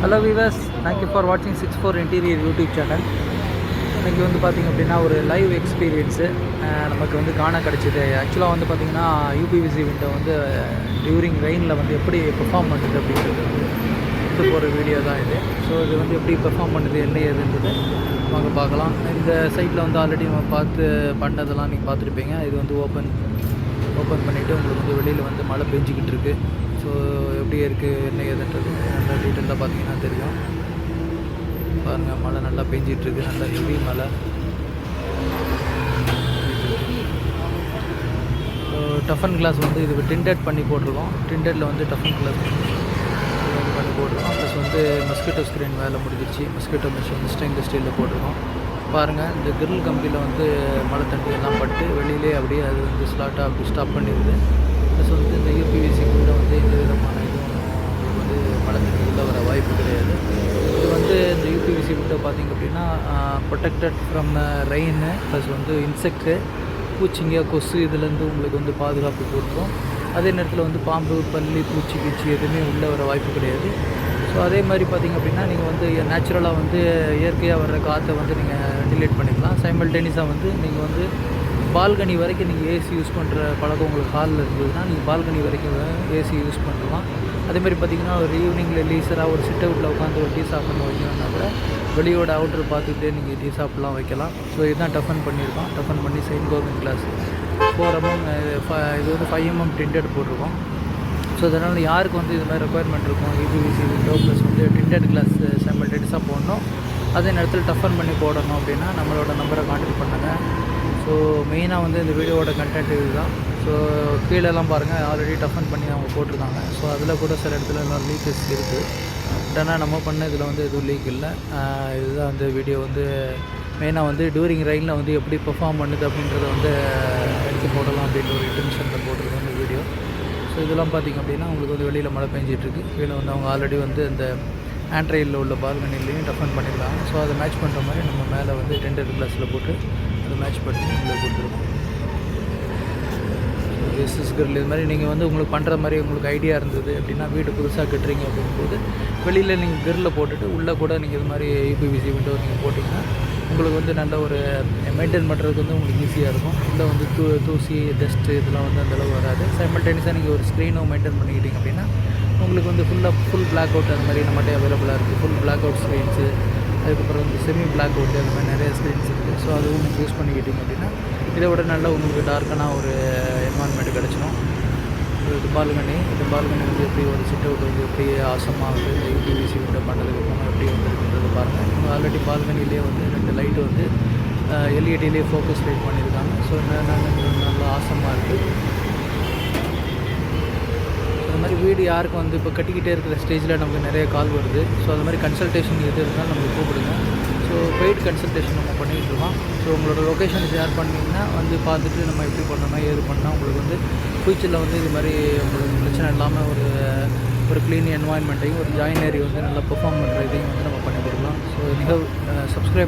Hello viewers, thank you for வாட்சிங் 64 interior YouTube channel. இன்றைக்கி வந்து பார்த்திங்க அப்படின்னா ஒரு லைவ் எக்ஸ்பீரியன்ஸு நமக்கு வந்து காண கிடச்சிது. ஆக்சுவலாக வந்து பார்த்திங்கன்னா யூபிவிசி விண்டோ வந்து டியூரிங் ரெயினில் வந்து எப்படி பெர்ஃபார்ம் பண்ணுது அப்படின்றது வந்து எடுத்து போகிற வீடியோ தான் இது. ஸோ இது வந்து எப்படி பெர்ஃபார்ம் பண்ணுது என்ன ஏதுன்றது வாங்க பார்க்கலாம். இந்த சைட்டில் வந்து ஆல்ரெடி நம்ம பார்த்து பண்ணதெல்லாம் நீங்கள் பார்த்துருப்பீங்க. இது வந்து ஓப்பன் பண்ணிவிட்டு உங்களுக்கு வந்து வெளியில் வந்து மழை பெஞ்சிக்கிட்டு இருக்குது. ஸோ எப்படி இருக்குது என்ன ஏதுன்றது நல்லா டீட்டெயிலாக பார்த்தீங்கன்னா தெரியும். பாருங்கள், மழை நல்லா பெஞ்சிகிட்ருக்கு, நல்லா ஹெவி மழை. டஃபன் கிளாஸ் வந்து இது டிண்டட் பண்ணி போட்டிருக்கோம். டிண்டடில் வந்து டஃபன் கிளாஸ் பண்ணி போட்டிருக்கோம். ப்ளஸ் வந்து மஸ்கிட்டோ ஸ்க்ரீன் வேலை முடிஞ்சிச்சு. மஸ்கிட்டோ மிஷின் ஸ்டெயின்லெஸ் ஸ்டீலில் போட்டிருக்கோம். பாருங்கள், இந்த கிரில் கம்பியில் வந்து மழை தண்ணி எல்லாம் பட்டு வெளியிலே அப்படியே அது வந்து ஸ்லாட்டாக அப்படி ஸ்டாப் பண்ணிடுது. ப்ளஸ் வந்து இந்த யூபிவிசி கூட வந்து எந்த விதமான இதுவும் உங்களுக்கு வந்து மழை தண்ணி உள்ள வர வாய்ப்பு கிடையாது. இது வந்து இந்த யூபிவிசி விண்டோ பார்த்திங்க அப்படின்னா ப்ரொடெக்டட் ஃப்ரம் ரெயின், ப்ளஸ் வந்து இன்செக்ட்டு, பூச்சிங்க, கொசு இதுலேருந்து உங்களுக்கு வந்து பாதுகாப்பு கொடுக்கும். அதே நேரத்தில் வந்து பாம்பு, பல்லி, பூச்சி எதுவுமே உள்ளே வர வாய்ப்பு கிடையாது. ஸோ அதே மாதிரி பார்த்திங்க அப்படின்னா நீங்கள் வந்து நேச்சுரலாக வந்து இயற்கையாக வர்ற காற்றை வந்து நீங்கள் வெண்டிலேட் பண்ணிக்கலாம். சைமல்டேனியஸாக வந்து நீங்கள் வந்து பால்கனி வரைக்கும் நீங்கள் ஏசி யூஸ் பண்ணுற பழக்கம் உங்களுக்கு ஹாலில் இருந்ததுன்னா நீங்கள் பால்கனி வரைக்கும் ஏசி யூஸ் பண்ணலாம். அதேமாதிரி பார்த்திங்கன்னா ஒரு ஈவினிங்கில் லீசராக ஒரு சிட் அவுட்டில் உட்காந்து ஒரு டீ சாப்பிட்ணும் வைக்கணும்னா கூட வெளியோட அவுட்ரு பார்த்துக்கிட்டே நீங்கள் டீ சாப்பிட்லாம் வைக்கலாம். ஸோ இதுதான் டஃபன் பண்ணியிருக்கோம். டஃபன் பண்ணி சைன் கவர்மெண்ட் கிளாஸ் 4 mm, இது வந்து 5 mm டிண்டட் போட்டிருக்கோம். ஸோ அதனால் யாருக்கு வந்து இது மாதிரி ரெக்குயர்மெண்ட் இருக்கும், யூபிவிசி விண்டோ ப்ளஸ் வந்து டிண்டட் கிளாஸ் சைமல்டேனியஸாக போடணும், அதே நேரத்தில் டஃபன் பண்ணி போடணும் அப்படின்னா நம்மளோட நம்பரை கான்டாக்ட் பண்ணுங்கள். ஸோ மெயினாக வந்து இந்த வீடியோவோட கண்டென்ட் இது தான். ஸோ கீழெல்லாம் பாருங்கள், ஆல்ரெடி டஃபன் பண்ணி அவங்க போட்டிருக்காங்க. ஸோ அதில் கூட சில இடத்துல இன்னொரு லீக்கேஜ் இருக்குது. பட் ஆனால் நம்ம பண்ண இதில் வந்து எதுவும் லீக் இல்லை. இதுதான் வந்து வீடியோ வந்து மெயினாக வந்து டூரிங் ரெயினில் வந்து எப்படி பெர்ஃபார்ம் பண்ணுது அப்படின்றத வந்து எடுத்து போடலாம் அப்படின்ற ஒரு இன்டென்ஷனில் போட்டிருக்கோம் இந்த வீடியோ. ஸோ இதெல்லாம் பார்த்திங்க அப்படின்னா உங்களுக்கு வந்து வெளியில் மழை பெஞ்சிட்ருக்கு. கீழே வந்து அவங்க ஆல்ரெடி வந்து இந்த ஆண்ட்ரையில் உள்ள பால்கனிலையும் டஃபன் பண்ணியிருக்காங்க. ஸோ அதை மேட்ச் பண்ணுற மாதிரி நம்ம மேலே வந்து டெண்டர் கிளாஸில் போட்டு அதை மேட்ச் பண்ணி உங்களுக்கு கொடுத்துருக்கோம். எஸ்எஸ் கிரில் இது மாதிரி நீங்கள் வந்து உங்களுக்கு பண்ணுற மாதிரி உங்களுக்கு ஐடியா இருந்தது அப்படின்னா, வீடு புதுசாக கட்டுறீங்க அப்படிங்கும்போது வெளியில் நீங்கள் கிரில் போட்டுட்டு உள்ளே கூட நீங்கள் இது மாதிரி யூபிவிசி விண்டோ நீங்கள் போட்டிங்கன்னா உங்களுக்கு வந்து நல்ல ஒரு மெயின்டைன் பண்ணுறதுக்கு வந்து உங்களுக்கு ஈஸியாக இருக்கும். உள்ளே வந்து தூசி, டஸ்ட்டு இதெல்லாம் வந்து அந்தளவு வராது. சைமல்டேனியஸாக நீங்கள் ஒரு ஸ்க்ரீனும் மெயின்டைன் பண்ணிக்கிட்டீங்க அப்படின்னா உங்களுக்கு வந்து ஃபுல் பிளாக் அவுட் அது மாதிரி நம்மகிட்ட அவைலபிளாக இருக்குது. ஃபுல் பிளாக் அவுட் ஸ்க்ரீன்ஸு, அதுக்கப்புறம் வந்து செமி பிளாக் அவுட் அது மாதிரி நிறைய ஸ்க்ரீன்ஸ் இருக்குது. ஸோ அதுவும் நீங்கள் யூஸ் பண்ணிக்கிட்டீங்க அப்படின்னா இதை விட நல்ல உங்களுக்கு டார்க்கான ஒரு என்வான்மெண்ட் கிடச்சிடும். இது பால்கனி வந்து எப்படி ஒரு சிட் அவுட் வந்து எப்படி ஆசமாக வந்து இந்த யூபிவிசி விண்டோ பண்ணதுக்கு அப்புறம் எப்படி வந்துருக்குன்றது பாருங்கள். இவங்க ஆல்ரெடி பால்கனிலே வந்து 2 லைட்டு வந்து எல்இடியிலே ஃபோக்கஸ் லைட் பண்ணியிருக்காங்க. ஸோ நல்லா ஆசமாக இருக்குது. அது மாதிரி வீடு யாருக்கும் வந்து இப்போ கட்டிக்கிட்டே இருக்கிற ஸ்டேஜில் நமக்கு நிறைய கால் வருது. ஸோ அது மாதிரி கன்சல்டேஷன் எது இருந்தாலும் நம்மளுக்கு கூப்பிடுங்க. ஸோ பெய்ட் கன்சல்டேஷன் நம்ம பண்ணிகிட்ருக்கோம். ஸோ உங்களோட லொக்கேஷன் ஷேர் பண்ணிங்கன்னா வந்து பார்த்துட்டு நம்ம எப்படி பண்ணணும் ஏது பண்ணால் உங்களுக்கு வந்து ஃப்யூச்சரில் வந்து இது மாதிரி உங்களுக்கு பிரச்சனை இல்லாமல் ஒரு க்ளீன் என்வாயன்மெண்ட்டையும் ஒரு ஜாயினரி வந்து நல்லா பெர்ஃபார்ம் பண்ணுற இதையும் வந்து நம்ம பண்ணி கொடுக்கலாம். So subscribe